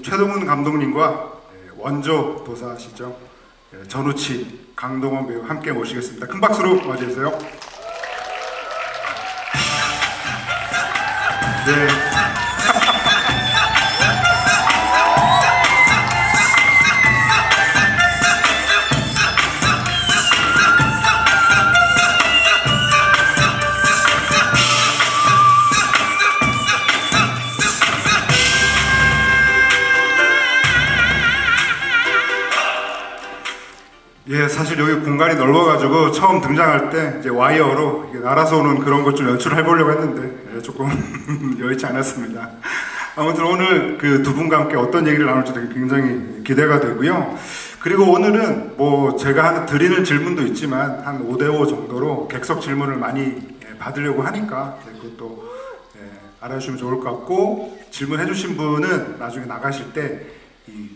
최동훈 감독님과 원조 도사시죠. 전우치, 강동원 배우 함께 모시겠습니다. 큰 박수로 맞이해주세요. 네. 예, 사실 여기 공간이 넓어가지고 처음 등장할 때 이제 와이어로 날아서 오는 그런 것 좀 연출을 해보려고 했는데 조금 여의치 않았습니다. 아무튼 오늘 그 두 분과 함께 어떤 얘기를 나눌지 되게 굉장히 기대가 되고요. 그리고 오늘은 뭐 제가 드리는 질문도 있지만 한 5대5 정도로 객석 질문을 많이 받으려고 하니까 그것도 알아주시면 좋을 것 같고, 질문해주신 분은 나중에 나가실 때 이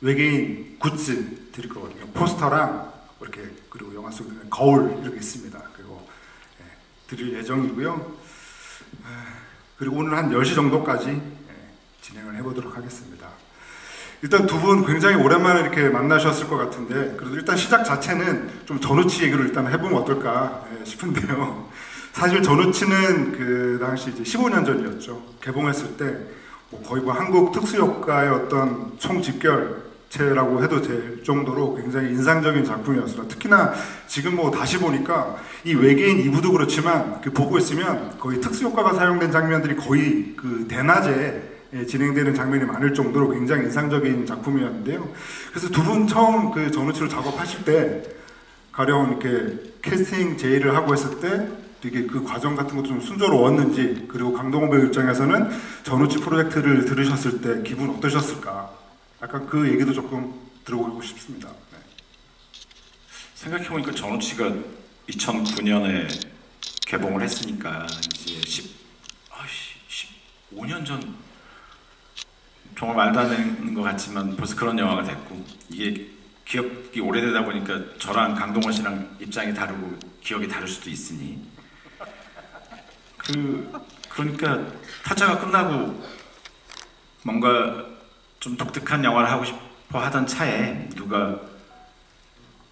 외계인 굿즈 드릴 거거든요. 포스터랑 이렇게, 그리고 영화 속에 거울 이렇게 있습니다. 그리고 드릴 예정이고요. 그리고 오늘 한 10시 정도까지 진행을 해보도록 하겠습니다. 일단 두 분 굉장히 오랜만에 이렇게 만나셨을 것 같은데, 그래도 일단 시작 자체는 좀 전우치 얘기를 일단 해보면 어떨까 싶은데요. 사실 전우치는 그 당시 이제 15년 전이었죠. 개봉했을 때 거의 한국 특수효과의 어떤 총집결체라고 해도 될 정도로 굉장히 인상적인 작품이었어요. 특히나 지금 다시 보니까 이 외계인 2부도 그렇지만 보고 있으면 거의 특수효과가 사용된 장면들이 거의 그 대낮에 진행되는 장면이 많을 정도로 굉장히 인상적인 작품이었는데요. 그래서 두 분 처음 그 전우치로 작업하실 때 가령 이렇게 캐스팅 제의를 하고 했을 때 되게 그 과정 같은 것도 좀 순조로웠는지, 그리고 강동원 배우 입장에서는 전우치 프로젝트를 들으셨을 때 기분 어떠셨을까? 약간 그 얘기도 조금 들어보고 싶습니다. 네. 생각해보니까 전우치가 2009년에 개봉을 했으니까 이제 15년 전, 정말 말도 안 되는 것 같지만 벌써 그런 영화가 됐고, 이게 기억이 오래되다 보니까 저랑 강동원 씨랑 입장이 다르고 기억이 다를 수도 있으니, 그러니까 타짜가 끝나고 뭔가 좀 독특한 영화를 하고 싶어 하던 차에 누가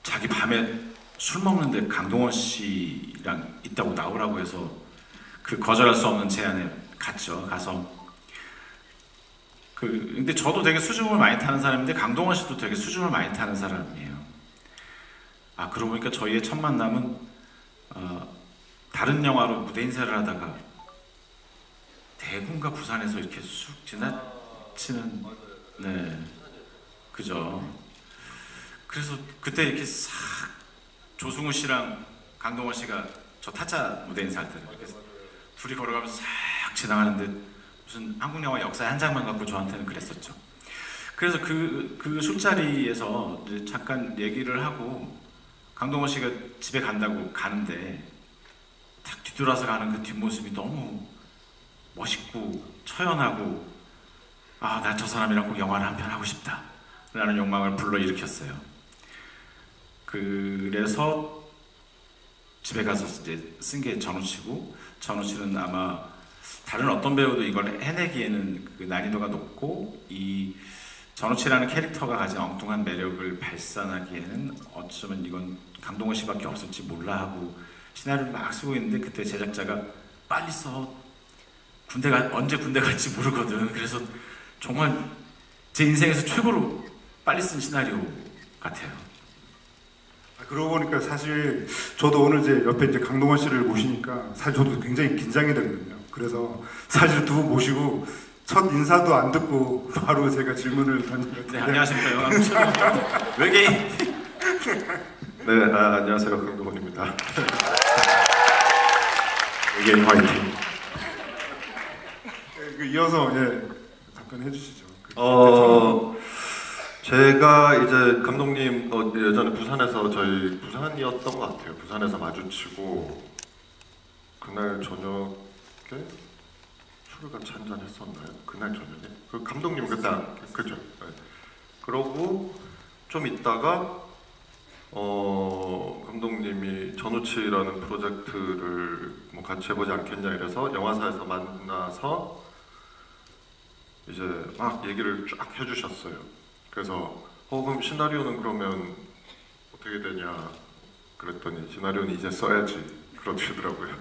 자기 밤에 술 먹는데 강동원 씨랑 있다고 나오라고 해서 그 거절할 수 없는 제안에 갔죠. 가서 근데 저도 되게 수줍음을 많이 타는 사람인데 강동원 씨도 되게 수줍음을 많이 타는 사람이에요. 그러고 보니까 저희의 첫 만남은 다른 영화로 무대 인사를 하다가 대구인가 부산에서 이렇게 쑥 지나치는, 네, 그죠. 그래서 그때 이렇게 싹 조승우 씨랑 강동원 씨가 저 타짜 무대 인사할 때 이렇게 둘이 걸어가면서 싹 지나가는데 무슨 한국 영화 역사의 한 장면 갖고 저한테는 그랬었죠. 그래서 그 술자리에서 이제 잠깐 얘기를 하고 강동원 씨가 집에 간다고 가는데 딱 뒤돌아서 가는 그 뒷모습이 너무 멋있고 처연하고, 나 저 사람이랑 꼭 영화를 한 편 하고 싶다 라는 욕망을 불러일으켰어요. 그래서 집에 가서 이제 쓴 게 전우치고, 전우치는 아마 다른 어떤 배우도 이걸 해내기에는 그 난이도가 높고, 이 전우치라는 캐릭터가 가진 엉뚱한 매력을 발산하기에는 어쩌면 이건 강동원 씨밖에 없을지 몰라 하고 시나리오를 막 쓰고 있는데, 그때 제작자가 빨리 써, 언제 군대 갈지 모르거든. 그래서 정말 제 인생에서 최고로 빨리 쓴 시나리오 같아요. 그러고 보니까 사실 저도 오늘 이제 옆에 이제 강동원 씨를 모시니까 사실 저도 굉장히 긴장이 되거든요. 그래서 사실 두 분 모시고 첫 인사도 안 듣고 바로 제가 질문을 던졌는데. 네, 안녕하십니까. 영화 외계인. 네, 안녕하세요. 강동원입니다. 외계인 화이팅. 이어서 답변해 주시죠. 제가 이제 감독님 예전에 부산에서 저희 부산이었던 것 같아요. 부산에서 마주치고 그날 저녁에 술을 같이 한잔 했었나요? 그날 저녁에? 그 감독님 그때 그죠? 네. 그러고 좀 있다가 감독님이 전우치라는 프로젝트를 같이 해보지 않겠냐 이래서 영화사에서 만나서 이제 막 얘기를 쫙 해주셨어요. 그래서 그럼 시나리오는 그러면 어떻게 되냐 그랬더니 시나리오는 이제 써야지 그러시더라고요.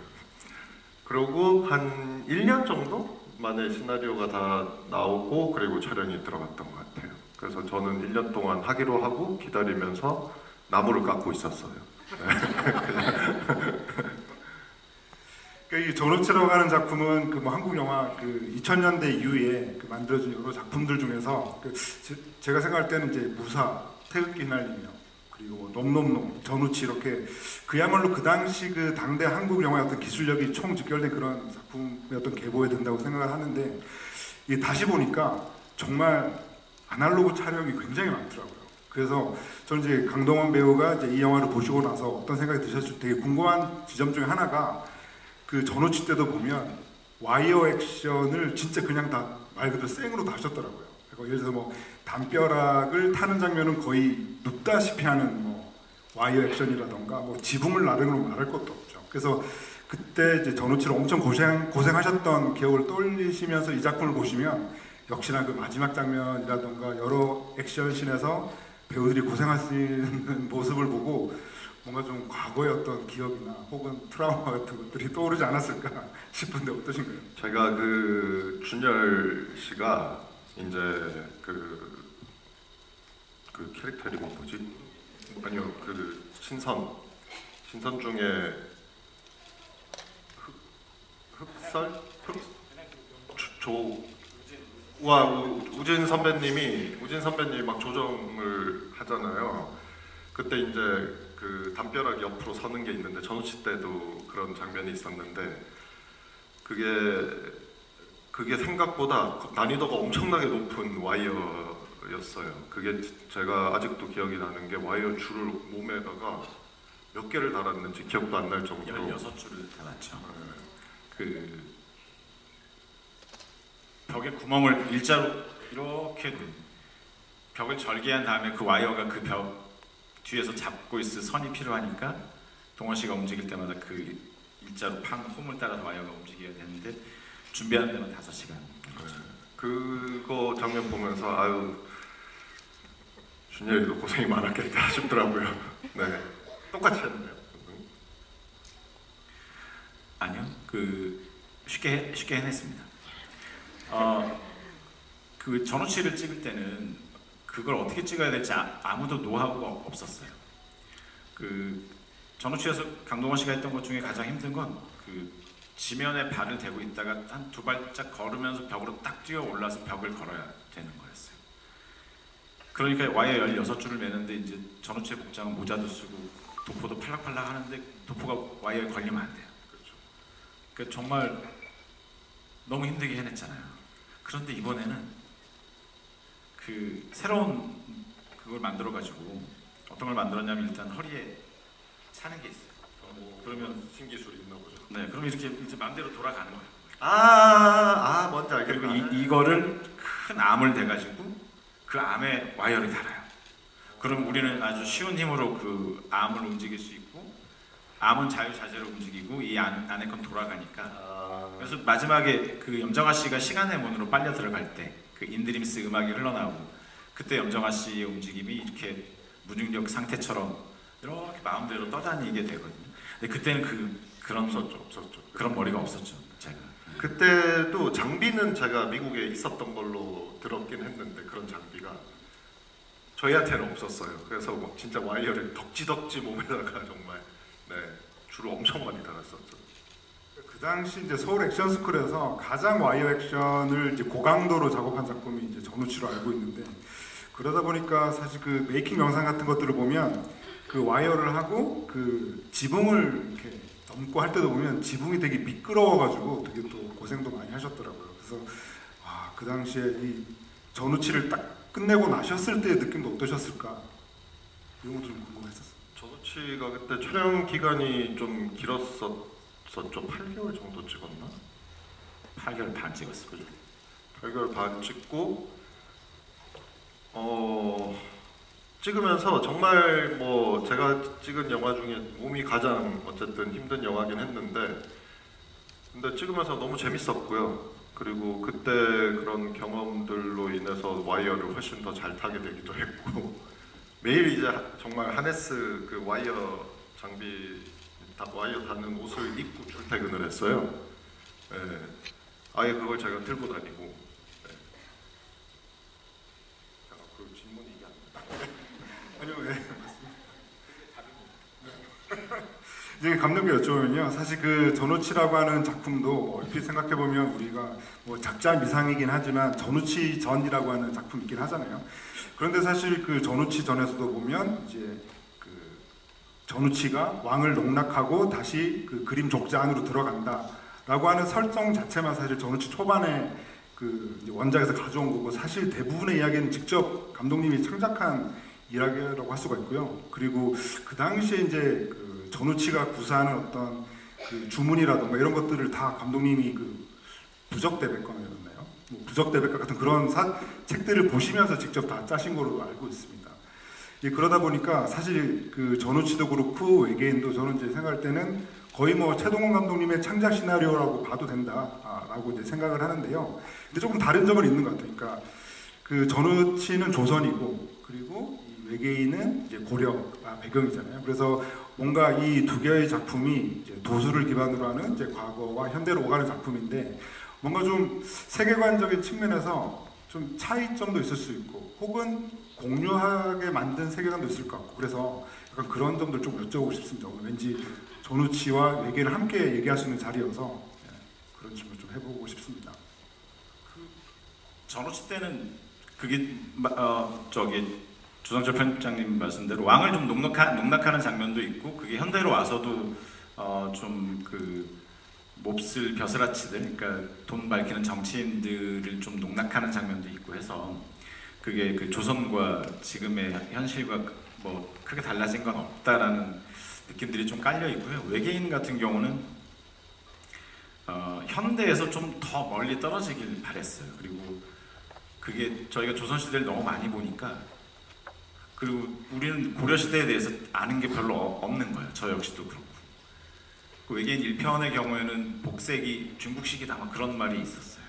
그리고 한 1년 정도 만에 시나리오가 다 나오고 그리고 촬영이 들어갔던 것 같아요. 그래서 저는 1년 동안 하기로 하고 기다리면서 나무를 깎고 있었어요. 그러니까 이 전우치라고 하는 작품은 그 뭐 한국 영화 그 2000년대 이후에 그 만들어진 여러 작품들 중에서 그 제가 생각할 때는 이제 무사, 태극기 휘날리며 그리고 뭐 놈놈놈, 전우치 이렇게 그야말로 그 당시 그 당대 한국 영화의 어떤 기술력이 총 집결된 그런 작품의 어떤 계보에 든다고 생각을 하는데 이게 다시 보니까 정말 아날로그 촬영이 굉장히 많더라고요. 그래서 저는 이제 강동원 배우가 이제 이 영화를 보시고 나서 어떤 생각이 드셨을지 되게 궁금한 지점 중에 하나가 그 전우치 때도 보면 와이어 액션을 진짜 그냥 다 말 그대로 생으로 다 하셨더라고요. 그러니까 예를 들어서 뭐 담벼락을 타는 장면은 거의 눕다시피 하는 뭐 와이어 액션이라던가 뭐 지붕을 나르는 건 말할 것도 없죠. 그래서 그때 이제 전우치를 엄청 고생하셨던 기억을 떠올리시면서 이 작품을 보시면 역시나 그 마지막 장면이라던가 여러 액션씬에서 배우들이 고생하시는 모습을 보고 뭔가 좀 과거의 어떤 기억이나 혹은 트라우마 같은 것들이 떠오르지 않았을까 싶은데 어떠신가요? 제가 그 준열 씨가 이제 그 캐릭터 이름이 뭐지? 아니요, 그 신선 중에 우진 선배님이 막 조정을 하잖아요. 그때 이제 그 담벼락 옆으로 서는 게 있는데 전우치 때도 그런 장면이 있었는데 그게 생각보다 난이도가 엄청나게 높은 와이어였어요. 그게 제가 아직도 기억이 나는 게 와이어 줄을 몸에다가 몇 개를 달았는지 기억도 안 날 정도로 16줄을 달았죠. 그 벽에 구멍을 일자로 이렇게 벽을 절개한 다음에 그 와이어가 그 벽 뒤에서 잡고 있을 선이 필요하니까 동원 씨가 움직일 때마다 그 일자로 판 홈을 따라서 와이어가 움직여야 되는데 준비하는 데만 5시간. 그거 장면 보면서 아유 준열이도 고생이 많았겠다 싶더라고요. 네, 똑같이 했네요. 아니요, 그 쉽게 해냈습니다. 그 전우치를 찍을 때는 그걸 어떻게 찍어야 될지 아무도 노하우가 없었어요. 그 전우치에서 강동원 씨가 했던 것 중에 가장 힘든 건 그 지면에 발을 대고 있다가 한 2발짝 걸으면서 벽으로 딱 뛰어 올라서 벽을 걸어야 되는 거였어요. 그러니까 와이어 16줄을 매는데 이제 전우치의 복장은 모자도 쓰고 도포도 팔락팔락 하는데 도포가 와이어에 걸리면 안 돼요. 그렇죠. 그러니까 정말 너무 힘들게 해냈잖아요. 그런데 이번에는 그 새로운 그걸 만들어가지고 어떤 걸 만들었냐면 일단 허리에 차는 게 있어요. 그러면 신기술이 있나 보죠. 네, 그럼 이렇게 마음대로 돌아가는 거예요. 뭔지 알겠다. 그리고 이거를 큰 암을 대가지고 그 암에 와이어를 달아요. 그럼 우리는 아주 쉬운 힘으로 그 암을 움직일 수 있고 암은 자유자재로 움직이고 이 안에 건 돌아가니까. 그래서 마지막에 그 염정아 씨가 시간의 문으로 빨려 들어갈 때 그 인드림스 음악이 흘러나오고 그때 염정아 씨의 움직임이 이렇게 무중력 상태처럼 이렇게 마음대로 떠다니게 되거든요. 근데 그때는 없었죠. 그런 머리가 없었죠. 제가. 그때도 장비는 제가 미국에 있었던 걸로 들었긴 했는데 그런 장비가 저희한테는 없었어요. 그래서 막 진짜 와이어를 덕지덕지 몸에다가 정말 줄을 엄청 많이 달았었죠. 그 당시 이제 서울 액션스쿨에서 가장 와이어 액션을 이제 고강도로 작업한 작품이 이제 전우치로 알고 있는데 그러다 보니까 사실 그 메이킹 영상 같은 것들을 보면 그 와이어를 하고 그 지붕을 이렇게 넘고 할 때도 보면 지붕이 되게 미끄러워가지고 되게 또 고생도 많이 하셨더라고요. 그래서 그 당시에 이 전우치를 딱 끝내고 나셨을 때의 느낌도 어떠셨을까? 이런 것도 좀 궁금했었어요. 전우치가 그때 촬영 기간이 좀 길었었죠. 8개월 정도 찍었나? 8개월 반 찍었어요. 8개월 반 찍고 찍으면서 정말 뭐 제가 찍은 영화 중에 몸이 가장 어쨌든 힘든 영화긴 했는데 근데 찍으면서 너무 재밌었고요. 그리고 그때 그런 경험들로 인해서 와이어를 훨씬 더 잘 타게 되기도 했고 매일 이제 정말 하네스 그 와이어 장비 와이어 닿는 옷을 입고 출퇴근을 했어요. 예, 아예 그걸 제가 들고 다니고. 예. 잠깐 그 질문이 이게 아니요, 네. 이제 감독님 여쭤보면요, 사실 그 전우치라고 하는 작품도 얼핏 생각해 보면 우리가 뭐 작자 미상이긴 하지만 전우치 전이라고 하는 작품 있긴 하잖아요. 그런데 사실 그 전우치 전에서도 보면 이제 그 전우치가 왕을 농락하고 다시 그 그림 족자 안으로 들어간다라고 하는 설정 자체만 사실 전우치 초반에 그 이제 원작에서 가져온 거고 사실 대부분의 이야기는 직접 감독님이 창작한 이야기라고 할 수가 있고요. 그리고 그 당시에 이제 그 전우치가 구사하는 어떤 그 주문이라던가 이런 것들을 다 감독님이 그 부적대백과였나요? 뭐 부적대백과 같은 그런 책들을 보시면서 직접 다 짜신 걸로 알고 있습니다. 예, 그러다 보니까 사실 그 전우치도 그렇고 외계인도 저는 이제 생각할 때는 거의 뭐 최동원 감독님의 창작 시나리오라고 봐도 된다라고 이제 생각을 하는데요. 근데 조금 다른 점은 있는 것 같아요. 그러니까 그 전우치는 조선이고 그리고 이 외계인은 이제 고려가 배경이잖아요. 그래서 뭔가 이 두 개의 작품이 이제 도수를 기반으로 하는 이제 과거와 현대로 오가는 작품인데 뭔가 좀 세계관적인 측면에서 좀 차이점도 있을 수 있고 혹은 공유하게 만든 세계관도 있을 것 같고 그래서 약간 그런 점들 좀 여쭤보고 싶습니다. 오늘 왠지 전우치와 외계를 함께 얘기할 수 있는 자리여서 그런 질문 좀 해보고 싶습니다. 그 전우치 때는 그게 저기 조성철 편집장님 말씀대로 왕을 좀 농락하는 장면도 있고 그게 현대로 와서도 좀 그 몹쓸 벼슬아치들, 그러니까 돈 밝히는 정치인들을 좀 농락하는 장면도 있고 해서 그게 그 조선과 지금의 현실과 뭐 크게 달라진 건 없다라는 느낌들이 좀 깔려 있고요. 외계인 같은 경우는 현대에서 좀 더 멀리 떨어지길 바랬어요. 그리고 그게 저희가 조선시대를 너무 많이 보니까 그리고 우리는 고려시대에 대해서 아는 게 별로 없는 거예요. 저 역시도 그렇고. 그 외계인 1편의 경우에는 복색이 중국식이다 막 그런 말이 있었어요.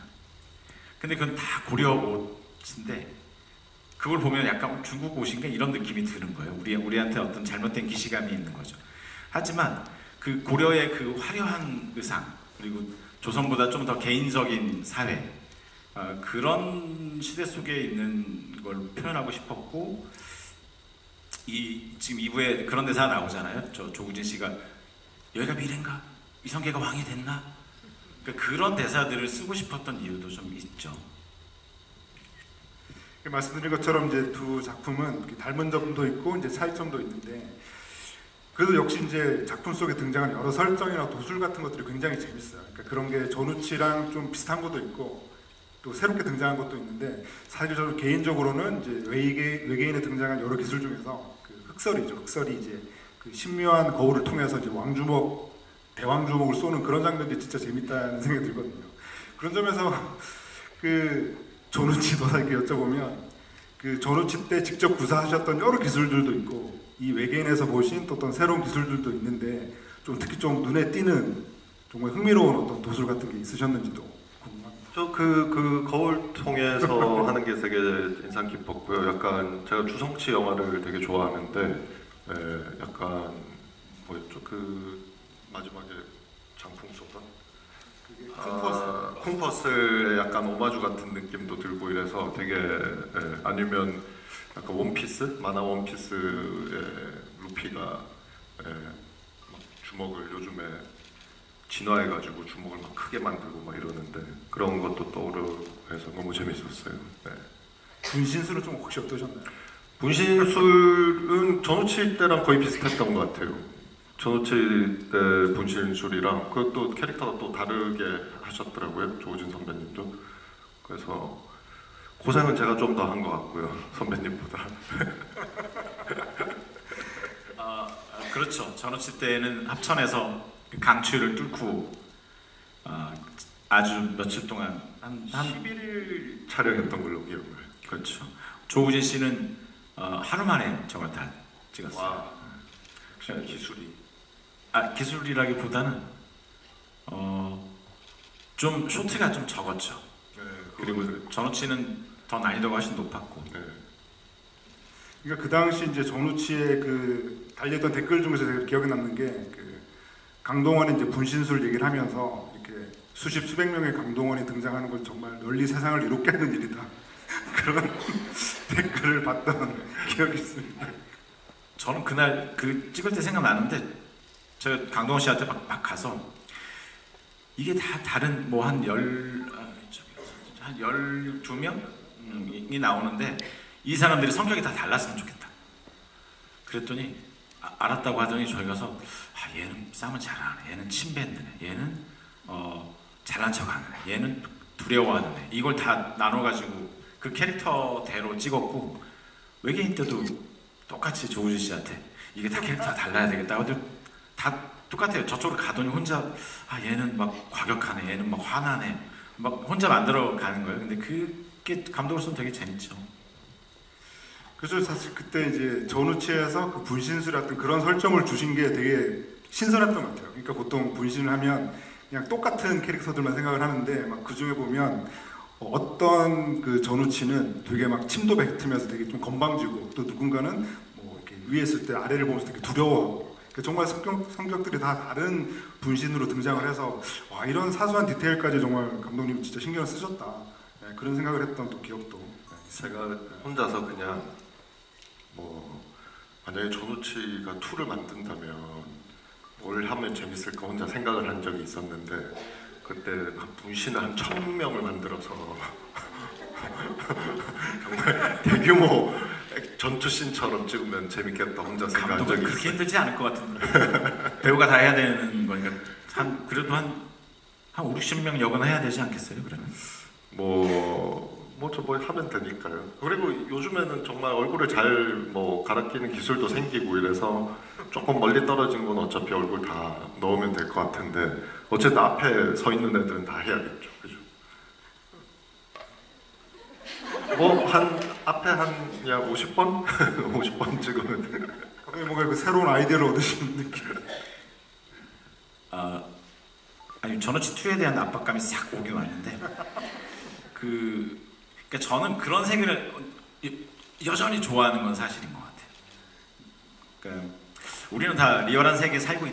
근데 그건 다 고려 옷인데 그걸 보면 약간 중국 옷인가 이런 느낌이 드는 거예요. 우리한테 어떤 잘못된 기시감이 있는 거죠. 하지만 그 고려의 그 화려한 의상 그리고 조선보다 좀 더 개인적인 사회 그런 시대 속에 있는 걸 표현하고 싶었고 지금 2부에 그런 대사가 나오잖아요. 조우진 씨가 여기가 미래인가? 이성계가 왕이 됐나? 그러니까 그런 대사들을 쓰고 싶었던 이유도 좀 있죠. 말씀드린 것처럼 이제 두 작품은 닮은 점도 있고 이제 차이점도 있는데 그래도 역시 이제 작품 속에 등장하는 여러 설정이나 도술 같은 것들이 굉장히 재밌어요. 그러니까 그런 게 전우치랑 좀 비슷한 것도 있고 또 새롭게 등장한 것도 있는데 사실 저는 개인적으로는 이제 외계인에 등장한 여러 기술 중에서 그 흑설이죠. 흑설이 이제 그 신묘한 거울을 통해서 이제 대왕주먹을 쏘는 그런 장면들이 진짜 재밌다는 생각이 들거든요. 그런 점에서 그 전우치도 이렇게 여쭤보면 그 전우치 때 직접 구사하셨던 여러 기술들도 있고 이 외계인에서 보신 또 어떤 새로운 기술들도 있는데 좀 특히 좀 눈에 띄는 정말 흥미로운 어떤 도술 같은 게 있으셨는지도 궁금합니다. 저 그 거울 통해서 하는 게 되게 인상 깊었고요. 약간 제가 주성치 영화를 되게 좋아하는데 약간 뭐였죠? 그 마지막에 장풍 쏘다? 콩퍼스의 약간 오마주 같은 느낌도 들고 이래서 되게 아니면 약간 원피스? 만화 원피스의 루피가 막 주먹을 요즘에 진화해가지고 주먹을 막 크게 만들고 막 이러는데 그런 것도 떠오르고 해서 너무 재밌었어요. 네. 분신술은 좀 혹시 어떠셨나요? 분신술은 전우치 때랑 거의 비슷했던 것 같아요. 전우치 때 분신술이랑 그것도 캐릭터가 또 다르게 하셨더라고요. 조우진 선배님도. 그래서 고생은 제가 좀 더 한 것 같고요. 선배님보다. 그렇죠. 전우치 때는 합천에서 강추위를 뚫고 아주 며칠 동안 한 11일 촬영했던 걸로 기억을. 그렇죠. 조우진 씨는 하루 만에 저걸 다 찍었어요. 와, 기술이. 기술이라기보다는 좀 쇼트가 좀 적었죠. 네, 그리고 전우치는 더 난이도가 훨씬 높았고. 네. 그러니까 그 당시 이제 전우치의 그 달렸던 댓글 중에서 제가 기억에 남는 게 그 강동원의 이제 분신술 얘기를 하면서 이렇게 수십 수백 명의 강동원이 등장하는 건 정말 널리 세상을 이롭게 하는 일이다. 그런 댓글을 봤던 기억이 있습니다. 저는 그날 그 찍을 때 생각나는데 제가 강동원 씨한테 막 가서 이게 다 다른 뭐 한 12명이 나오는데 이 사람들이 성격이 다 달랐으면 좋겠다. 그랬더니 알았다고 하더니 저희 가서 얘는 싸움은 잘하네, 얘는 침뱉는 애, 얘는 잘난 척하는 애, 얘는 두려워하는 애. 이걸 다 나눠가지고 그 캐릭터대로 찍었고 외계인 때도 똑같이 조우지 씨한테 이게 다 캐릭터가 달라야 되겠다. 근데 다 똑같아요. 저쪽으로 가더니 혼자 얘는 막 과격하네, 얘는 막 화나네, 막 혼자 만들어 가는 거예요. 근데 그게 감독으로서는 되게 재밌죠. 그래서 사실 그때 이제 전우치에서 그 분신술 같은 그런 설정을 주신 게 되게 신선했던 것 같아요. 그러니까 보통 분신을 하면 그냥 똑같은 캐릭터들만 생각을 하는데 막 그 중에 보면 어떤 그 전우치는 되게 막 침도 뱉으면서 되게 좀 건방지고 또 누군가는 뭐 이렇게 위에 있을 때 아래를 보면서 되게 두려워하고 그러니까 정말 성격들이 다 다른 분신으로 등장을 해서 와 이런 사소한 디테일까지 정말 감독님이 진짜 신경을 쓰셨다. 네, 그런 생각을 했던 또 기억도 제가 혼자서 그냥 뭐 만약에 전우치가 2를 만든다면 뭘 하면 재밌을까 혼자 생각을 한 적이 있었는데 그때 분신을 한 1000명을 만들어서 정말 대규모 전투씬처럼 찍으면 재밌겠다 혼자 생각한 적이 있어요. 그렇게 힘들지 않을 것 같은데 배우가 다 해야 되는 거니까 그래도 한 5, 60명 역은 해야 되지 않겠어요? 그러면 뭐 하면 되니까요. 그리고 요즘에는 정말 얼굴을 잘 뭐 갈아끼는 기술도 생기고 이래서 조금 멀리 떨어진 건 어차피 얼굴 다 넣으면 될 것 같은데 어쨌든 앞에 서 있는 애들은 다 해야겠죠. 그죠? 뭐 앞에 한 50번? 50번 찍으면 갑자기 뭔가 그 새로운 아이디어를 얻으시는 느낌. 아니 전우치 2에 대한 압박감이 싹 오긴 왔는데 그러니까 저는 그런 세계를 여전히 좋아하는 건 사실인 것 같아요. 그러니까 우리는 다 리얼한 세계에 살고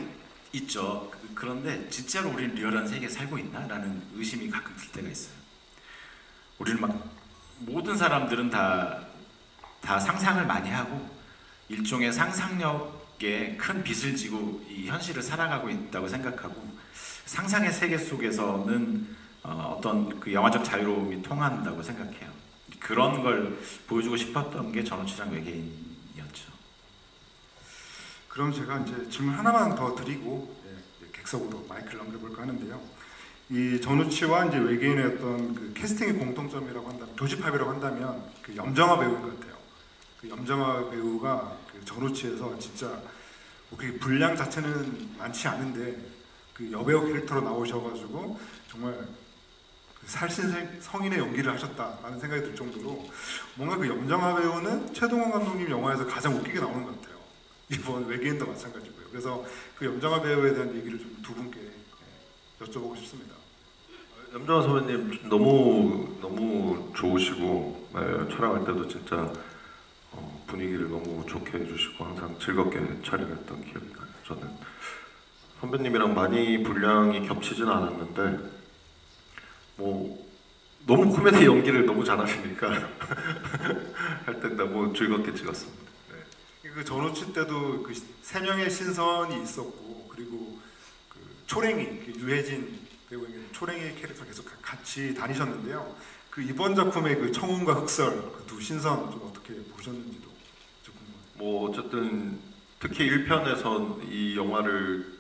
있죠. 그런데 진짜로 우리는 리얼한 세계에 살고 있나? 라는 의심이 가끔 들 때가 있어요. 우리는 막 모든 사람들은 다 상상을 많이 하고 일종의 상상력에 큰 빚을 지고 이 현실을 살아가고 있다고 생각하고 상상의 세계 속에서는 어떤 그 영화적 자유로움이 통한다고 생각해요. 그런 걸 보여주고 싶었던 게 전우치랑 외계인이었죠. 그럼 제가 이제 질문 하나만 더 드리고 객석으로 마이크를 넘겨볼까 하는데요. 이 전우치와 이제 외계인의 어떤 그 캐스팅의 공통점이라고 한다면 교집합이라고 한다면 그 염정아 배우인 것 같아요. 그 염정아 배우가 그 전우치에서 진짜 뭐 그렇게 분량 자체는 많지 않은데 그 여배우 캐릭터로 나오셔가지고 정말 살신 성인의 연기를 하셨다라는 생각이 들 정도로 뭔가 그 염정아 배우는 최동원 감독님 영화에서 가장 웃기게 나오는 것 같아요. 이번 외계인도 마찬가지고요. 그래서 그 염정아 배우에 대한 얘기를 좀 두 분께 여쭤보고 싶습니다. 염정아 선배님 너무 좋으시고 촬영할 때도 진짜 분위기를 너무 좋게 해주시고 항상 즐겁게 촬영했던 기억이 나요. 저는 선배님이랑 많이 분량이 겹치진 않았는데 뭐 너무 코미디 연기를 너무 잘하시니까 할 때 너무 즐겁게 찍었습니다. 네. 그 전우치 때도 그 3명의 신선이 있었고 그리고 그 초랭이 유해진 배우의 초랭이 캐릭터 계속 같이 다니셨는데요. 그 이번 작품의 그 청운과 흑설 그 두 신선 좀 어떻게 보셨는지도 좀 궁금해요. 뭐 어쨌든 특히 1편에서 이 영화를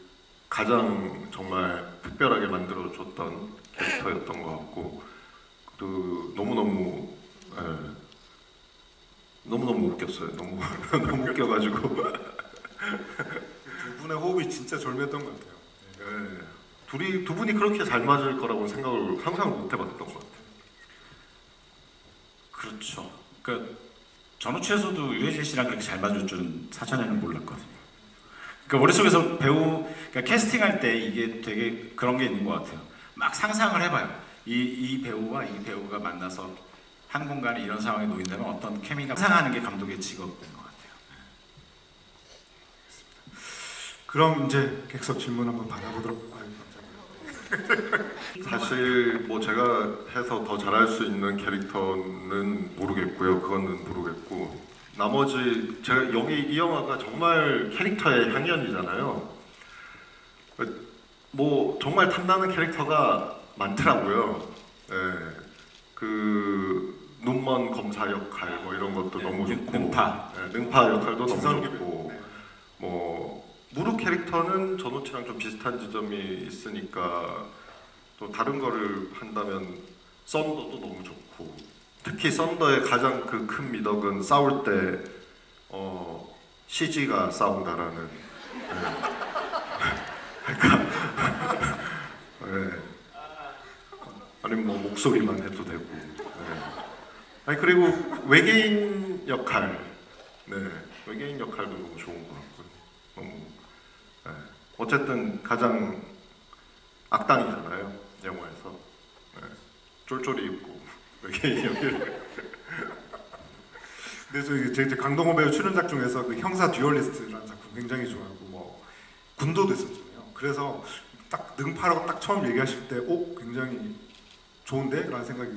가장 정말 특별하게 만들어줬던 캐릭터였던 것 같고 그 너무너무 웃겼어요. 너무 웃겨가지고 두 분의 호흡이 진짜 절묘했던 것 같아요. 두 분이 그렇게 잘 맞을 거라고 생각을 항상 못 해봤던 것 같아요. 그렇죠. 그러니까 전우치에서도 유해진 씨랑 그렇게 잘 맞을 줄은 사전에는 몰랐거든요. 그러니까 머릿속에서 그러니까 캐스팅할 때 이게 되게 그런 게 있는 것 같아요. 막 상상을 해봐요. 이 배우와 이 배우가 만나서 한 공간에 이런 상황에 놓인다면 어떤 케미가 상상하는 게 감독의 직업인 것 같아요. 그럼 이제 객석 질문 한번 받아보도록. 사실 뭐 제가 해서 더 잘할 수 있는 캐릭터는 모르겠고요. 그거는 모르겠고 나머지 제가 이 영화가 정말 캐릭터의 향연이잖아요. 뭐 정말 탐나는 캐릭터가 많더라고요. 예, 그 눈먼 검사 역할 뭐 이런 것도 너무 좋고 능파 역할도 너무 좋고 뭐 무르 캐릭터는 전우치랑 좀 비슷한 지점이 있으니까 또 다른 거를 한다면 썬더도 너무 좋고 특히 썬더의 가장 그 큰 미덕은 싸울 때 CG가 싸운다라는 네. 아니면 뭐 목소리만 해도 되고 아니 그리고 외계인 역할 외계인 역할도 너무 좋은 것 같고요. 너무 어쨌든 가장 악당이잖아요 영화에서 쫄쫄이 입고 외계인 역을 근데 제 강동원 배우 출연작 중에서 그 형사 듀얼리스트라는 작품 굉장히 좋아하고 뭐 군도도 있었잖아요. 그래서 딱 능파라고 딱 처음 얘기하실 때 굉장히 좋은데? 라는 생각이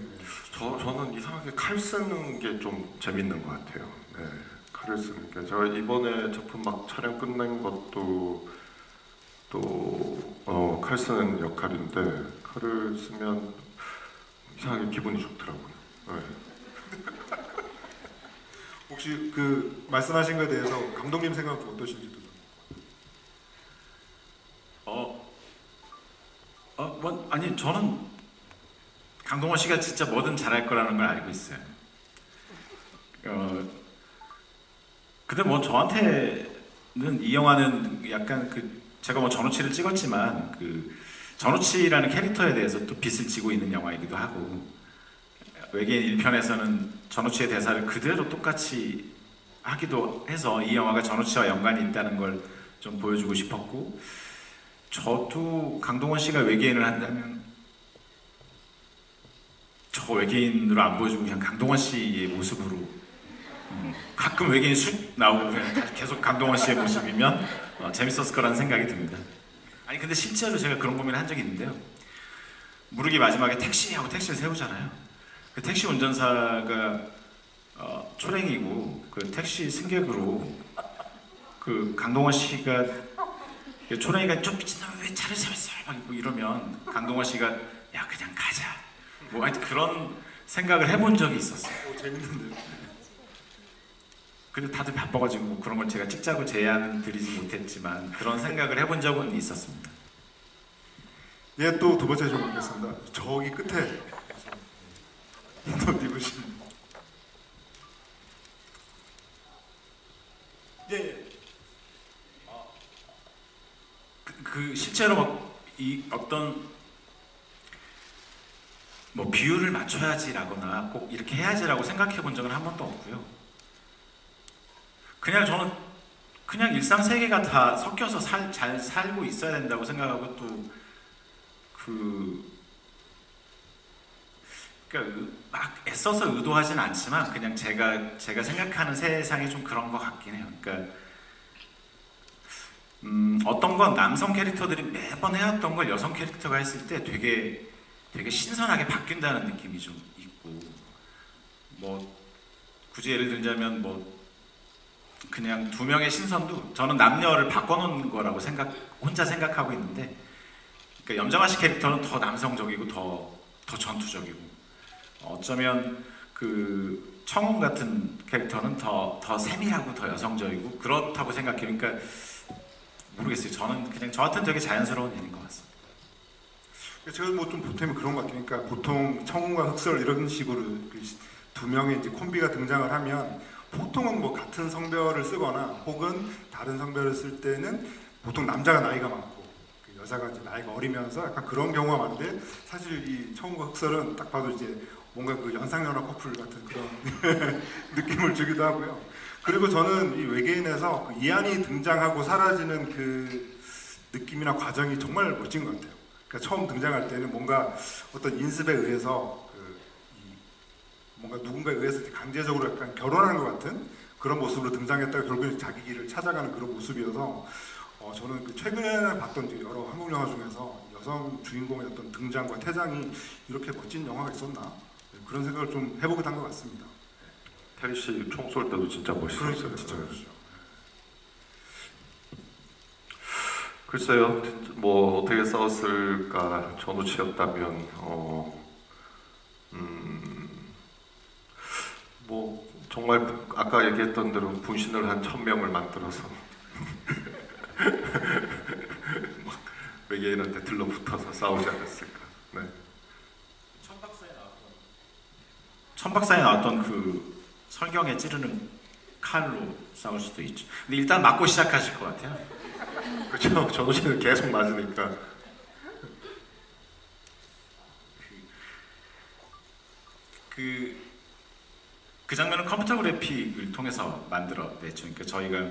저는 이상하게 칼 쓰는 게 좀 재밌는 것 같아요. 네, 칼을 쓰는 게 제가 이번에 작품 막 촬영 끝낸 것도 또 칼 쓰는 역할인데 칼을 쓰면 이상하게 기분이 좋더라고요. 네. 혹시 그 말씀하신 거에 대해서 감독님 생각은 어떠신지도 아니 저는 강동원 씨가 진짜 뭐든 잘할 거라는 걸 알고 있어요. 근데 뭐 저한테는 이 영화는 약간 제가 뭐 전우치를 찍었지만 전우치라는 캐릭터에 대해서 또 빚을 지고 있는 영화이기도 하고 외계인 1편에서는 전우치의 대사를 그대로 똑같이 하기도 해서 이 영화가 전우치와 연관이 있다는 걸 좀 보여주고 싶었고 저도 강동원 씨가 외계인을 한다면 저 외계인으로 안 보여주고 그냥 강동원 씨의 모습으로 가끔 외계인 쑥 나오고 그냥 계속 강동원 씨의 모습이면 재밌었을 거라는 생각이 듭니다. 아니 근데 실제로 제가 그런 고민을 한 적이 있는데요. 무르기 마지막에 택시하고 택시를 세우잖아요. 그 택시 운전사가 초랭이고 그 택시 승객으로 그 강동원 씨가 초랭이가 좀 미친놈 왜 차를 세웠어 막 이러면 강동원 씨가 야 그냥 가자 뭐 하여튼 그런 생각을 해본 적이 있었어요. 재밌는데요. 근데 다들 바빠가지고 뭐 그런 걸 제가 찍자고 제안 드리지 못했지만 그런 생각을 해본 적은 있었습니다. 예, 또 두 번째 질문 드리겠습니다. 저기 끝에 옷 입으신 예. 실제로 막 이 어떤 뭐 비율을 맞춰야지라거나 꼭 이렇게 해야지라고 생각해 본 적은 한 번도 없고요. 그냥 저는 그냥 일상 세계가 다 섞여서 잘 살고 있어야 된다고 생각하고 또 그러니까 막 애써서 의도하진 않지만 그냥 제가 생각하는 세상이 좀 그런 것 같긴 해요. 그러니까 어떤 건 남성 캐릭터들이 매번 해왔던 걸 여성 캐릭터가 했을 때 되게 신선하게 바뀐다는 느낌이 좀 있고 뭐 굳이 예를 들자면 뭐 그냥 두 명의 신선도 저는 남녀를 바꿔놓은 거라고 혼자 생각하고 있는데 그러니까 염정아 씨 캐릭터는 더 남성적이고 더 전투적이고 어쩌면 그 청혼 같은 캐릭터는 더 세밀하고 더 여성적이고 그렇다고 생각해요. 그러니까 모르겠어요. 저는 그냥 저한테는 되게 자연스러운 일인 것 같습니다. 제가 뭐 좀 보탬이 그런 것 같아요. 그러니까 보통 청혼과 흑설 이런 식으로 두 명의 이제 콤비가 등장을 하면 보통은 뭐 같은 성별을 쓰거나 혹은 다른 성별을 쓸 때는 보통 남자가 나이가 많고 여자가 이제 나이가 어리면서 약간 그런 경우가 많은데 사실 이 청혼과 흑설은 딱 봐도 이제 뭔가 그 연상연하 커플 같은 그런 느낌을 주기도 하고요. 그리고 저는 이 외계인에서 그 이안이 등장하고 사라지는 그 느낌이나 과정이 정말 멋진 것 같아요. 그러니까 처음 등장할 때는 뭔가 어떤 인습에 의해서 뭔가 누군가에 의해서 강제적으로 약간 결혼하는 것 같은 그런 모습으로 등장했다가 결국에 자기 길을 찾아가는 그런 모습이어서 저는 그 최근에 봤던 여러 한국 영화 중에서 여성 주인공의 어떤 등장과 퇴장이 이렇게 멋진 영화가 있었나 그런 생각을 좀 해보기도 한 것 같습니다. 테리 씨 총 쏠 때도 진짜 멋있었어요. 그러니까 진짜 멋있죠. 글쎄요, 뭐 어떻게 싸웠을까 전우치였다면 뭐 정말 아까 얘기했던 대로 분신을 한 1000명을 만들어서 외계인한테 들러붙어서 싸우지 않았을까. 네. 천박사에 나왔던 그 설경에 찌르는 칼로 싸울 수도 있죠. 근데 일단 맞고 시작하실 것 같아요. 그렇죠. 전우 씨는 계속 맞으니까. 그 장면은 컴퓨터 그래픽을 통해서 만들어냈죠. 그러니까 저희가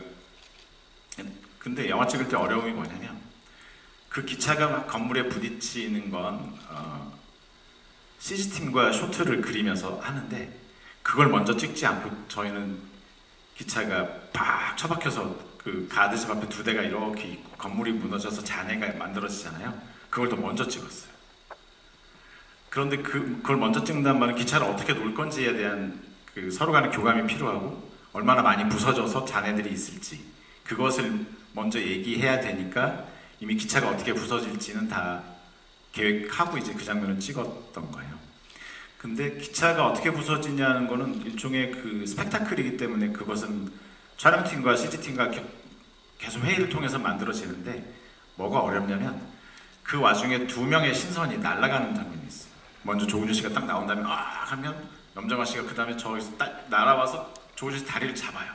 근데 영화 찍을 때 어려움이 뭐냐면 그 기차가 막 건물에 부딪히는 건 CG팀과 쇼트를 그리면서 하는데 그걸 먼저 찍지 않고 저희는 기차가 팍 처박혀서 그 가드집 앞에 2대가 이렇게 있고 건물이 무너져서 잔해가 만들어지잖아요. 그걸 더 먼저 찍었어요. 그런데 그걸 먼저 찍는다는 말은 기차를 어떻게 놓을 건지에 대한 그 서로 간의 교감이 필요하고 얼마나 많이 부서져서 잔해들이 있을지 그것을 먼저 얘기해야 되니까 이미 기차가 어떻게 부서질지는 다 계획하고 이제 그 장면을 찍었던 거예요. 근데 기차가 어떻게 부서지냐는 거는 일종의 그 스펙타클이기 때문에 그것은 촬영팀과 CG팀과 계속 회의를 통해서 만들어지는데 뭐가 어렵냐면 그 와중에 2명의 신선이 날아가는 장면이 있어요. 먼저 조은주 씨가 딱 나온 다음에 하면 염정아 씨가 그 다음에 저기서 딱 날아와서 조은주 씨 다리를 잡아요.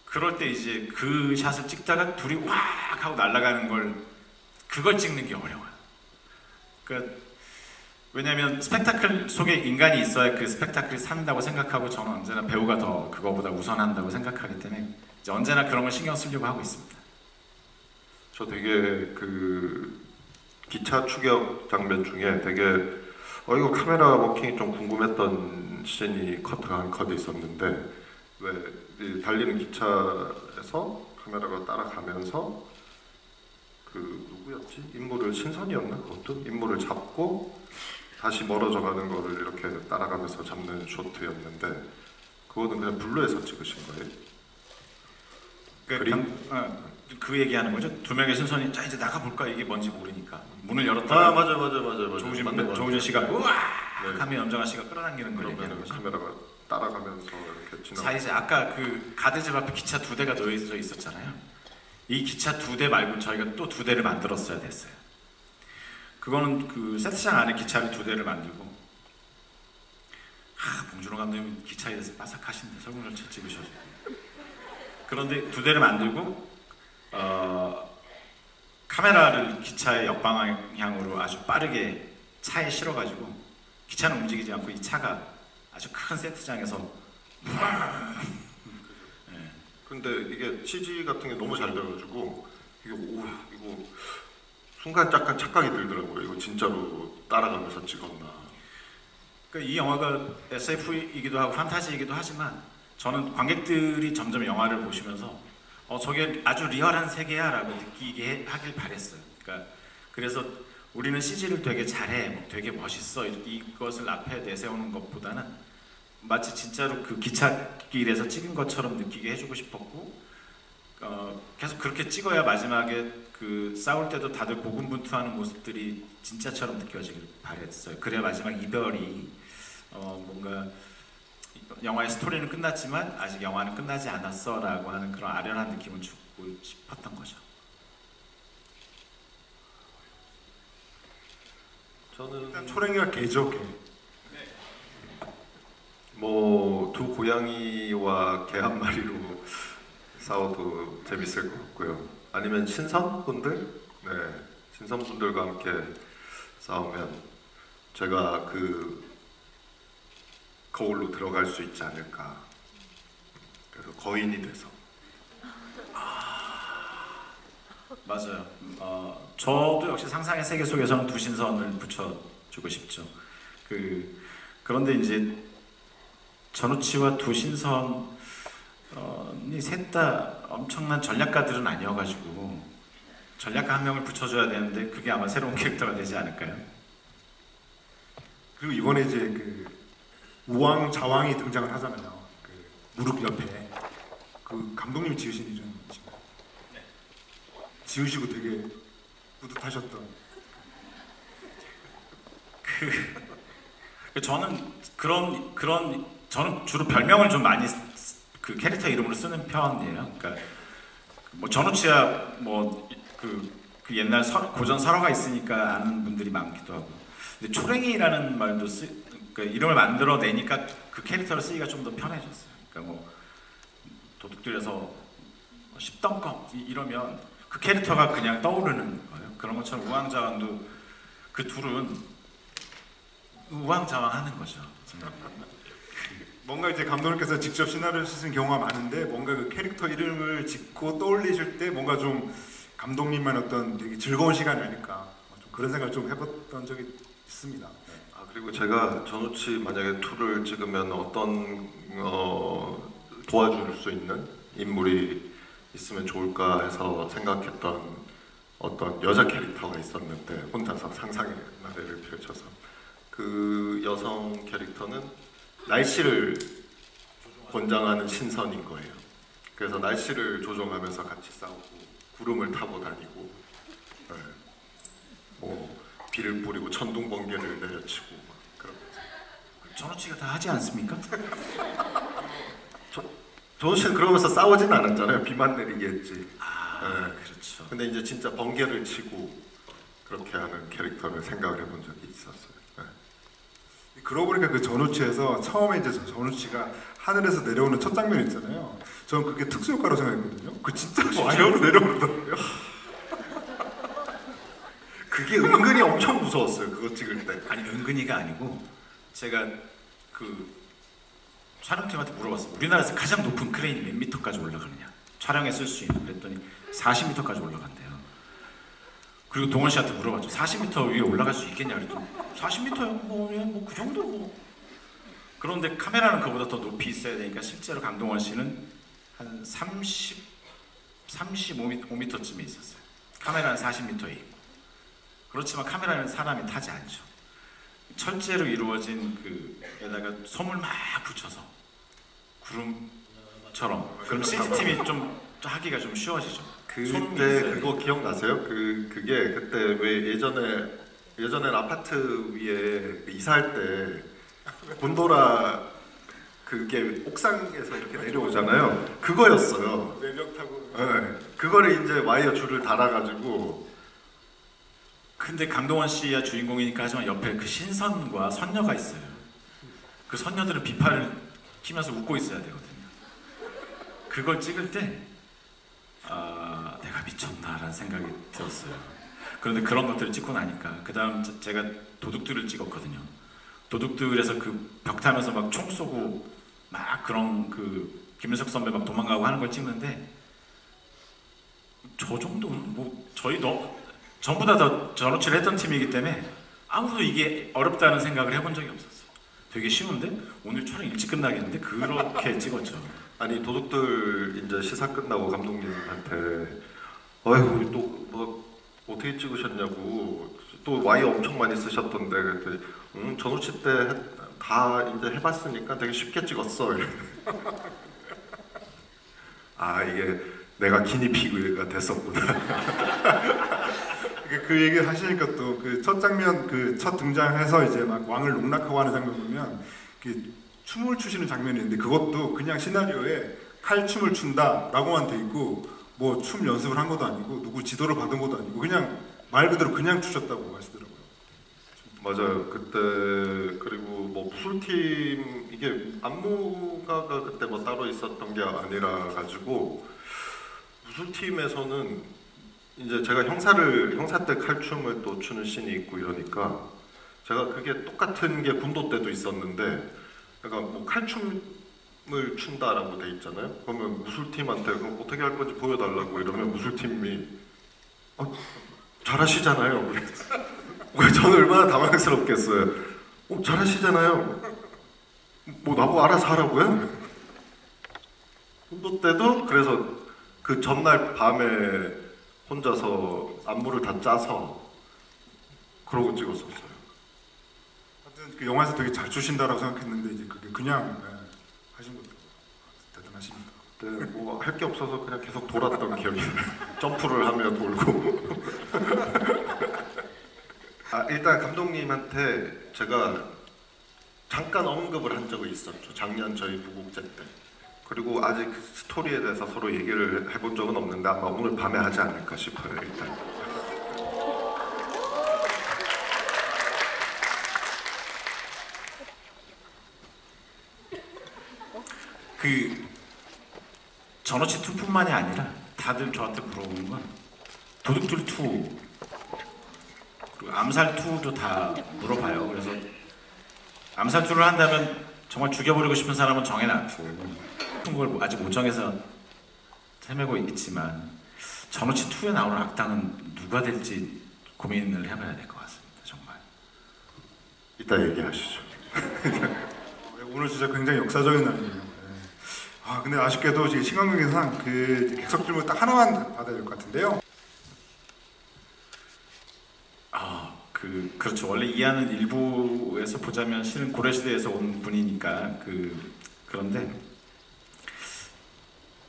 그럴 때 이제 그 샷을 찍다가 둘이 왁 하고 날아가는 그걸 찍는 게 어려워요. 그러니까 왜냐하면 스펙타클 속에 인간이 있어야 그 스펙타클이 산다고 생각하고 저는 언제나 배우가 더 그거보다 우선한다고 생각하기 때문에 이제 언제나 그런 걸 신경 쓰려고 하고 있습니다. 저 되게 그 기차 추격 장면 중에 되게 이거 카메라 워킹이 좀 궁금했던 씬이 한 컷 있었는데 왜 달리는 기차에서 카메라가 따라가면서 그 누구였지? 인물을 신선이었나? 그것도? 인물을 잡고 다시 멀어져 가는 거를 이렇게 따라가면서 잡는 쇼트였는데 그거는 그냥 블루에서 찍으신 거예요? 그 얘기하는 거죠. 2명의 신선이 자 이제 나가볼까 이게 뭔지 모르니까 문을 열었다가 맞아. 조우준 씨가 우와 네. 하면 염정아 씨가 끌어당기는 걸 얘기하는 거죠. 카메라가 따라가면서 이렇게 지나가. 자 이제 아까 그 가드집 앞에 기차 2대가 놓여져 있었잖아요. 이 기차 2대 말고 저희가 또 2대를 만들었어야 됐어요. 그거는 그 세트장 안에 기차를 2대를 만들고 봉준호 감독님 기차에 대해서 빠삭하신데 설국열차 찍으셔서 그런데 2대를 만들고 카메라를 기차의 역방향으로 아주 빠르게 차에 실어가지고 기차는 움직이지 않고 이 차가 아주 큰 세트장에서 네. 근데 이게 CG 같은 게 너무 잘 돼가지고 이거 순간 약간 착각이 들더라고요. 이거 진짜로 따라가면서 찍었나. 그러니까 이 영화가 SF이기도 하고 판타지이기도 하지만 저는 관객들이 점점 영화를 보시면서 저게 아주 리얼한 세계야 라고 느끼게 하길 바랬어요. 그래서 우리는 CG를 되게 잘해, 되게 멋있어 이것을 앞에 내세우는 것보다는 마치 진짜로 그 기찻길에서 찍은 것처럼 느끼게 해주고 싶었고 계속 그렇게 찍어야 마지막에 그 싸울 때도 다들 고군분투하는 모습들이 진짜처럼 느껴지길 바랬어요. 그래야 마지막 이별이 뭔가 영화의 스토리는 끝났지만 아직 영화는 끝나지 않았어 라고 하는 그런 아련한 느낌을 주고 싶었던 거죠. 저는 일단 초랭이가 개죠, 개. 뭐 2 고양이와 개 한 마리로 싸워도 재밌을 것 같고요. 아니면 신선분들? 네, 신선분들과 함께 싸우면 제가 그 거울로 들어갈 수 있지 않을까. 그래서 거인이 돼서 맞아요. 저도 역시 상상의 세계 속에서는 두 신선을 붙여주고 싶죠. 그런데 이제 전우치와 두 신선이 셋 다 엄청난 전략가들은 아니어가지고 전략가 한 명을 붙여줘야 되는데 그게 아마 새로운 캐릭터가 되지 않을까요? 그리고 이번에 이제 그 우왕 자왕이 등장을 하잖아요. 그 무릎 옆에 그 감독님이 지으신 이름이죠. 네. 지으시고 되게 뿌듯하셨던. 저는 저는 주로 별명을 좀 많이 그 캐릭터 이름으로 쓰는 편이에요. 그러니까 뭐 전우치야 그 옛날 고전 설화가 있으니까 아는 분들이 많기도 하고. 근데 초랭이라는 말도 그러니까 이름을 만들어내니까 그 캐릭터를 쓰기가 좀 더 편해졌어요. 그러니까 뭐 도둑들에서 10덩검 이러면 그 캐릭터가 그냥 떠오르는 거예요. 그런 것처럼 우왕좌왕도 그 둘은 우왕좌왕하는 거죠. 뭔가 이제 감독님께서 직접 시나리오를 쓰신 경우가 많은데 뭔가 그 캐릭터 이름을 짓고 떠올리실 때 뭔가 좀 감독님만 어떤 되게 즐거운 시간이 아닐까 좀 그런 생각을 좀 해봤던 적이 있습니다. 그리고 제가 전우치 만약에 2를 찍으면 어떤 도와줄 수 있는 인물이 있으면 좋을까 해서 생각했던 어떤 여자 캐릭터가 있었는데 혼자서 상상의 나래를 펼쳐서 그 여성 캐릭터는 날씨를 권장하는 신선인 거예요. 그래서 날씨를 조종하면서 같이 싸우고 구름을 타고 다니고 네. 뭐 비를 뿌리고 천둥 번개를 내려치고 막 그런. 전우치가 다 하지 않습니까? 전우치는 그러면서 싸우진 않았잖아요. 비만 내리게 했지. 네. 그렇죠. 근데 이제 진짜 번개를 치고 그렇게 하는 캐릭터를 생각을 해본 적이 있었어요. 네. 그러고 보니까 그 전우치에서 처음에 이제 전우치가 하늘에서 내려오는 첫 장면 있잖아요. 저는 그게 특수효과로 생각했거든요. 그 진짜 와이어로 내려오더라고요. 그게 은근히 엄청 무서웠어요. 그거 찍을 때. 아니 은근히가 아니고 제가 그 촬영팀한테 물어봤어요. 우리나라에서 가장 높은 크레인이 몇 미터까지 올라가느냐. 촬영에 쓸 수 있는. 그랬더니 40m까지 올라간대요. 그리고 동원 씨한테 물어봤죠. 40m 위에 올라갈 수 있겠냐 그랬더니 40m요? 뭐 그 정도 뭐. 그런데 카메라는 그보다 더 높이 있어야 되니까 실제로 강동원 씨는 한 35m쯤에 있었어요. 카메라는 40m에 있고. 그렇지만 카메라는 사람이 타지 않죠. 철제로 이루어진 그에다가 솜을 막 붙여서 구름처럼. 그럼 CCTV 좀 하기가 좀 쉬워지죠. 그때 그거 기억나세요? 그게 그때 왜 예전엔 아파트 위에 이사할 때 곤도라 그게 옥상에서 이렇게 내려오잖아요. 그거였어요. 외벽 타고. 네. 그거를 이제 와이어 줄을 달아가지고. 근데 강동원 씨야 주인공이니까 하지만 옆에 그 신선과 선녀가 있어요. 그 선녀들은 비파를 키면서 웃고 있어야 되거든요. 그걸 찍을 때 내가 미쳤나라는 생각이 들었어요. 그런데 그런 것들을 찍고 나니까 그 다음 제가 도둑들을 찍었거든요. 도둑들에서 그 벽 타면서 막 총 쏘고 막 그런 그 김윤석 선배 막 도망가고 하는 걸 찍는데 저 정도는 뭐 전부 다 전우치를 했던 팀이기 때문에 아무도 이게 어렵다는 생각을 해본 적이 없었어요. 되게 쉬운데 오늘 촬영 일찍 끝나겠는데 그렇게 찍었죠. 아니 도둑들 이제 시사 끝나고 감독님한테 아이고 또 뭐 어떻게 찍으셨냐고 또 와이어 엄청 많이 쓰셨던데 그랬더니 전우치 때 다 이제 해봤으니까 되게 쉽게 찍었어. 아 이게 내가 기니피그가 됐었구나. 그 얘기 하시니까 또 그 첫 장면 그 첫 등장해서 이제 막 왕을 농락하고 하는 장면 보면 그 춤을 추시는 장면이 있는데 그것도 그냥 시나리오에 칼춤을 춘다라고만 돼 있고 뭐 춤 연습을 한 것도 아니고 누구 지도를 받은 것도 아니고 그냥 말 그대로 그냥 추셨다고 하시더라고요. 맞아요. 그때 그리고 뭐 무술팀 이게 안무가가 그때 뭐 따로 있었던 게 아니라 가지고 무술팀에서는 이제 제가 형사 때 칼춤을 또 추는 씬이 있고 이러니까 제가 그게 똑같은 게 군도 때도 있었는데 그러니까 뭐 칼춤을 춘다라고 돼 있잖아요. 그러면 무술팀한테 그럼 어떻게 할 건지 보여달라고 이러면 무술팀이 잘하시잖아요. 저는 얼마나 당황스럽겠어요. 잘하시잖아요. 뭐 나보고 알아서 하라고요? 혼도 때도 그래서 그 전날 밤에 혼자서 안무를 다 짜서 그러고 찍었었어요. 하여튼 그 영화에서 되게 잘 추신다라고 생각했는데 이제 그게 그냥 하신 것도 대단하십니다. 네, 뭐 할 게 없어서 그냥 계속 돌았던 기억이 나요. 점프를 하며 돌고. 일단 감독님한테 제가 잠깐 언급을 한 적이 있었죠. 작년 저희 부국제 때. 그리고 아직 그 스토리에 대해서 서로 얘기를 해본 적은 없는데 아마 오늘 밤에 하지 않을까 싶어요. 일단. 그 전어치 2뿐만이 아니라 다들 저한테 물어보는 건 도둑들 2 그리고 암살 2도 다 물어봐요. 그래서 암살 2를 한다면 정말 죽여버리고 싶은 사람은 정해놨고 그걸 아직 못 정해서 헤매고 있지만 전어치 2에 나오는 악당은 누가 될지 고민을 해봐야 될 것 같습니다. 정말. 이따 얘기하시죠. 오늘 진짜 굉장히 역사적인 날이에요. 근데 아쉽게도 지금 시간관계상 그 객석 질문 딱 하나만 받아야 될 것 같은데요. 그렇죠. 원래 이안은 일부에서 보자면 실은 고려시대에서 온 분이니까 그런데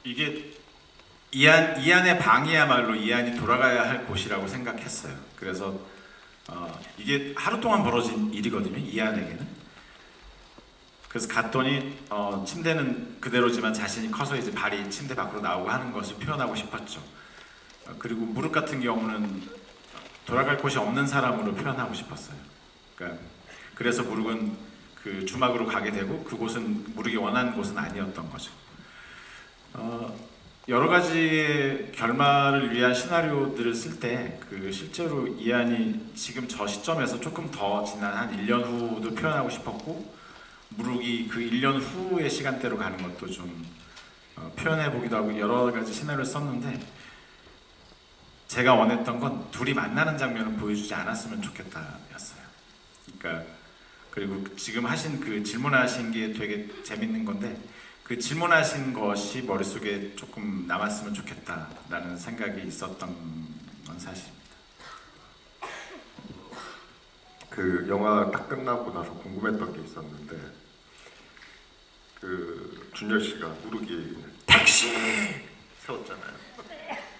이게 이안의 방이야말로 이안이 돌아가야 할 곳이라고 생각했어요. 그래서 이게 하루 동안 벌어진 일이거든요. 이안에게는. 그래서 갔더니 침대는 그대로지만 자신이 커서 이제 발이 침대 밖으로 나오고 하는 것을 표현하고 싶었죠. 그리고 무릎 같은 경우는 돌아갈 곳이 없는 사람으로 표현하고 싶었어요. 그래서 무릎은 그 주막으로 가게 되고 그곳은 무릎이 원하는 곳은 아니었던 거죠. 여러 가지의 결말을 위한 시나리오들을 쓸 때 실제로 이안이 지금 저 시점에서 조금 더 지난 한 1년 후도 표현하고 싶었고 무룩이 그 1년 후의 시간대로 가는 것도 좀 표현해보기도 하고 여러 가지 시나리오를 썼는데 제가 원했던 건 둘이 만나는 장면을 보여주지 않았으면 좋겠다 였어요. 그리고 지금 하신 그 질문하신 게 되게 재밌는 건데 그 질문하신 것이 머릿속에 조금 남았으면 좋겠다라는 생각이 있었던 건 사실입니다. 그 영화 딱 끝나고 나서 궁금했던 게 있었는데 준열 씨가 무르기 택시 세웠잖아요.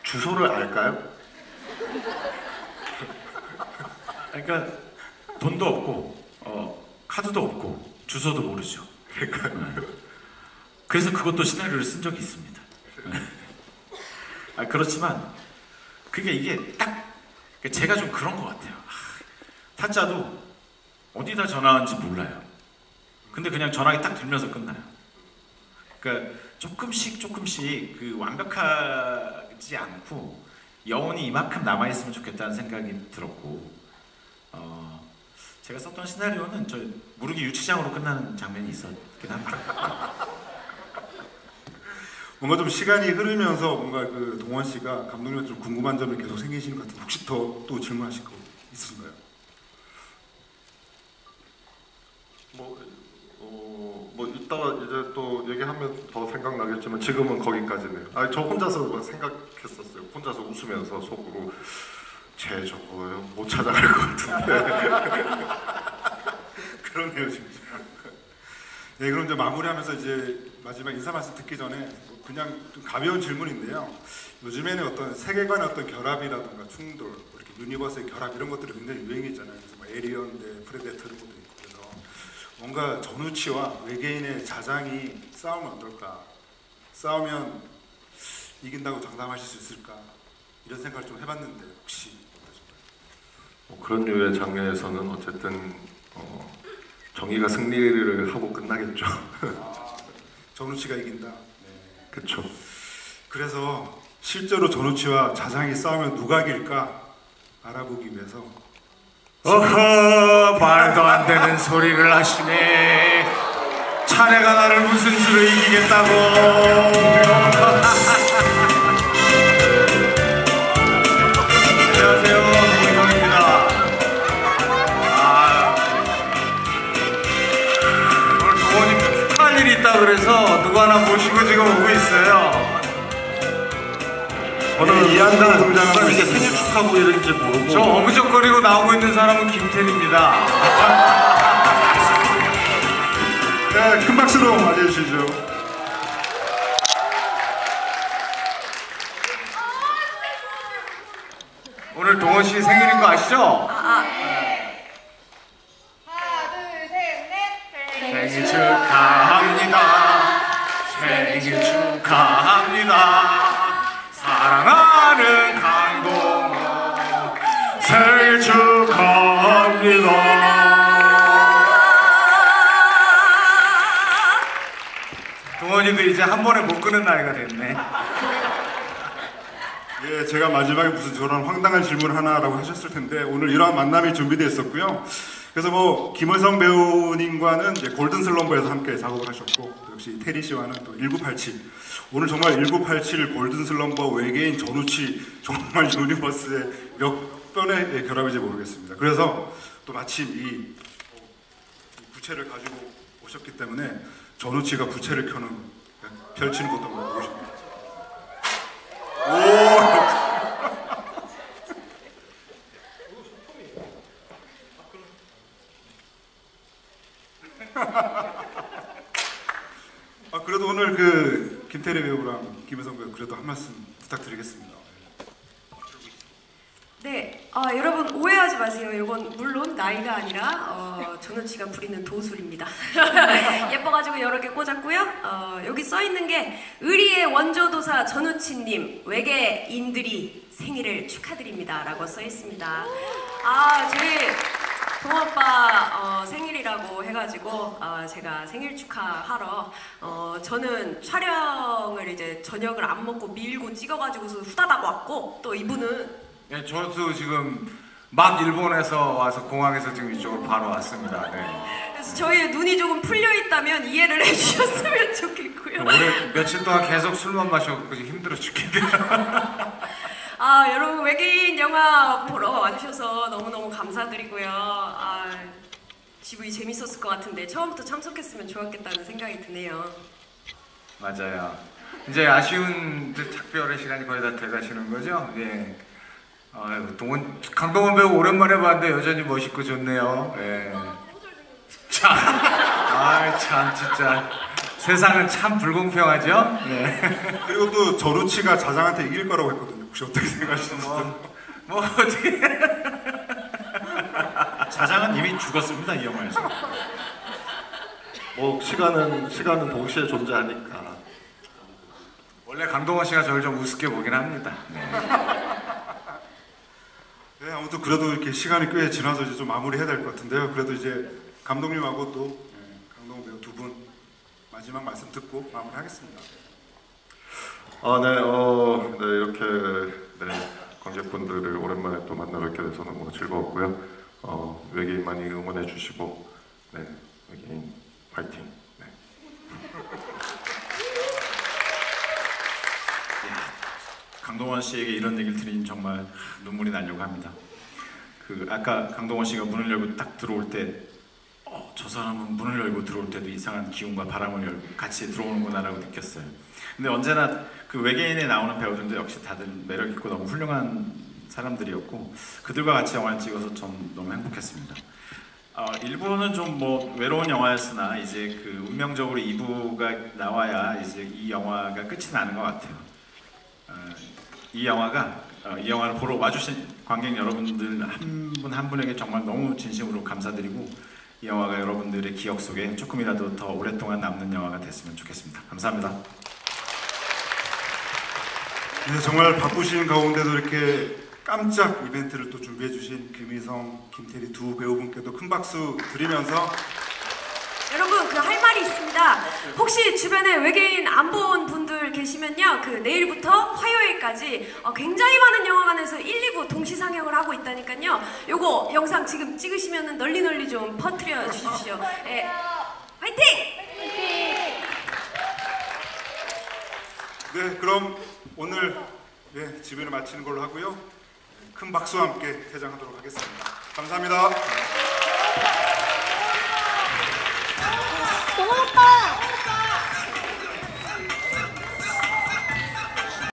주소를 알까요? 그러니까 돈도 없고 카드도 없고 주소도 모르죠. 그래서 그것도 시나리오를 쓴 적이 있습니다. 그렇지만 이게 딱 제가 좀 그런 것 같아요. 타짜도 어디다 전화하는지 몰라요. 근데 그냥 전화기 딱 들면서 끝나요. 조금씩 완벽하지 않고 여운이 이만큼 남아있으면 좋겠다는 생각이 들었고 제가 썼던 시나리오는 저 무르기 유치장으로 끝나는 장면이 있었긴 합니다. 뭔가 좀 시간이 흐르면서 뭔가 동원 씨가 감독님한테 좀 궁금한 점이 계속 생기시는 것 같은데 혹시 더 또 질문하실 거 있으신가요? 이따가 이제 또 얘기하면 더 생각나겠지만 지금은 거기까지네요. 저 혼자서 생각했었어요. 혼자서 웃으면서 속으로 쟤 저거 못 찾아갈 것 같은데. 그러네요 진짜. 네, 그럼 이제 마무리하면서 이제 마지막 인사 말씀 듣기 전에 그냥 좀 가벼운 질문인데요. 요즘에는 어떤 세계관의 어떤 결합이라든가 충돌, 이렇게 유니버스의 결합 이런 것들이 굉장히 유행이잖아요. 그래서 에리언 대 프레데터 이런 것도 있고 그래서 뭔가 전우치와 외계인의 자장이 싸우면 어떨까? 싸우면 이긴다고 장담하실 수 있을까? 이런 생각을 좀 해봤는데 혹시 어떠신가요? 그런 류의 장면에서는 어쨌든 정의가 승리를 하고 끝나겠죠. 전우치가 이긴다. 네. 그렇죠. 그래서 실제로 전우치와 자장이 싸우면 누가 이길까 알아보기 위해서 말도 안 되는 소리를 하시네. 자네가 나를 무슨 수로 이기겠다고. 누구 하나 모시고 지금 오고 있어요. 저는 이한당 동장하고 이게 있습니다. 생일 축하 무일인지 모르고 저 어무적거리고 나오고 있는 사람은 김태리입니다. 네, 큰 박수로 맞이해 주시죠. 오늘 동원 씨 생일인 거 아시죠? 하나, 둘, 셋, 넷. 생일 축하합니다. 생일 축하합니다. 사랑하는 강동원 생일 축하합니다. 동원이도 이제 한 번에 못 끄는 나이가 됐네. 예, 제가 마지막에 무슨 저런 황당한 질문 하나라고 하셨을 텐데 오늘 이러한 만남이 준비되어 있었고요. 그래서 뭐 김은성 배우님과는 이제 골든 슬럼버에서 함께 작업을 하셨고 역시 테리 씨와는 또 1987 오늘 정말 1987 골든 슬럼버 외계인 전우치 정말 유니버스의 몇 번의 결합인지 모르겠습니다. 그래서 또 마침 이 부채를 가지고 오셨기 때문에 전우치가 부채를 펼치는 것도 한번 보고 싶습니다. 오! 그래도 오늘 그 김태리 배우랑 김혜성 배우 그래도 한 말씀 부탁드리겠습니다. 네, 여러분 오해하지 마세요. 이건 물론 나이가 아니라 전우치가 부리는 도술입니다. 예뻐가지고 여러 개 꽂았고요. 여기 써 있는 게 의리의 원조도사 전우치님 외계인들이 생일을 축하드립니다라고 써 있습니다. 저희 동원 오빠 생일이라고 해가지고 제가 생일 축하하러 저는 촬영을 이제 저녁을 안 먹고 밀고 찍어가지고서 후다닥 왔고 또 이분은 네, 저도 지금 막 일본에서 와서 공항에서 지금 이쪽으로 바로 왔습니다. 네. 그래서 저희의 눈이 조금 풀려 있다면 이해를 해주셨으면 좋겠고요. 올해 며칠 동안 계속 술만 마셔서 힘들어 죽겠네요. 여러분 외계인 영화 보러 와주셔서 너무너무 감사드리고요. GV 재밌었을 것 같은데 처음부터 참석했으면 좋았겠다는 생각이 드네요. 맞아요. 이제 아쉬운 작별의 시간이 거의 다 돼가시는 거죠? 예. 강동원 배우 오랜만에 봤는데 여전히 멋있고 좋네요. 예. 참, 참 진짜 세상은 참 불공평하죠. 네. 그리고 또 전우치가 자장한테 이길 거라고 했거든요. 혹시 어떻게 생각하시나요? 뭐 어떻게? 자장은 이미 죽었습니다 이 영화에서. 뭐 시간은 동시에 존재하니까. 원래 강동원 씨가 저를 좀 우습게 보긴 합니다. 네, 아무튼 그래도 이렇게 시간이 꽤 지나서 이제 좀 마무리해야 될 것 같은데요. 그래도 이제 감독님하고 또 강동원 배우 두 분 마지막 말씀 듣고 마무리하겠습니다. 네, 이렇게 관객분들을 오랜만에 또 만나 뵙게 돼서 너무 즐거웠고요. 외계인 많이 응원해 주시고, 네, 외계인 파이팅. 네. 강동원 씨에게 이런 얘기를 들으니 정말 눈물이 나려고 합니다. 아까 강동원 씨가 문을 열고 딱 들어올 때 저 사람은 문을 열고 들어올 때도 이상한 기운과 바람을 열고 같이 들어오는구나라고 느꼈어요. 근데 언제나 그 외계인에 나오는 배우들도 역시 다들 매력있고 너무 훌륭한 사람들이었고 그들과 같이 영화를 찍어서 전 너무 행복했습니다. 일부는 좀 뭐 외로운 영화였으나 이제 그 운명적으로 2부가 나와야 이제 이 영화가 끝이 나는 것 같아요. 이 영화를 보러 와주신 관객 여러분들 한 분 한 분에게 정말 너무 진심으로 감사드리고 이 영화가 여러분들의 기억 속에 조금이라도 더 오랫동안 남는 영화가 됐으면 좋겠습니다. 감사합니다. 네, 정말 바쁘신 가운데도 이렇게 깜짝 이벤트를 또 준비해 주신 김희성, 김태리 두 배우분께도 큰 박수 드리면서 여러분 그 할 말이 있습니다. 혹시 주변에 외계인 안 본 분들 계시면요, 그 내일부터 화요일까지 굉장히 많은 영화관에서 1, 2부 동시 상영을 하고 있다니까요. 요거 영상 지금 찍으시면 널리 좀 퍼뜨려 주십시오. 예, 화이팅! 네, 그럼 오늘 집회를 마치는 걸로 하고요. 큰 박수와 함께 퇴장하도록 하겠습니다. 감사합니다. 동원 오빠!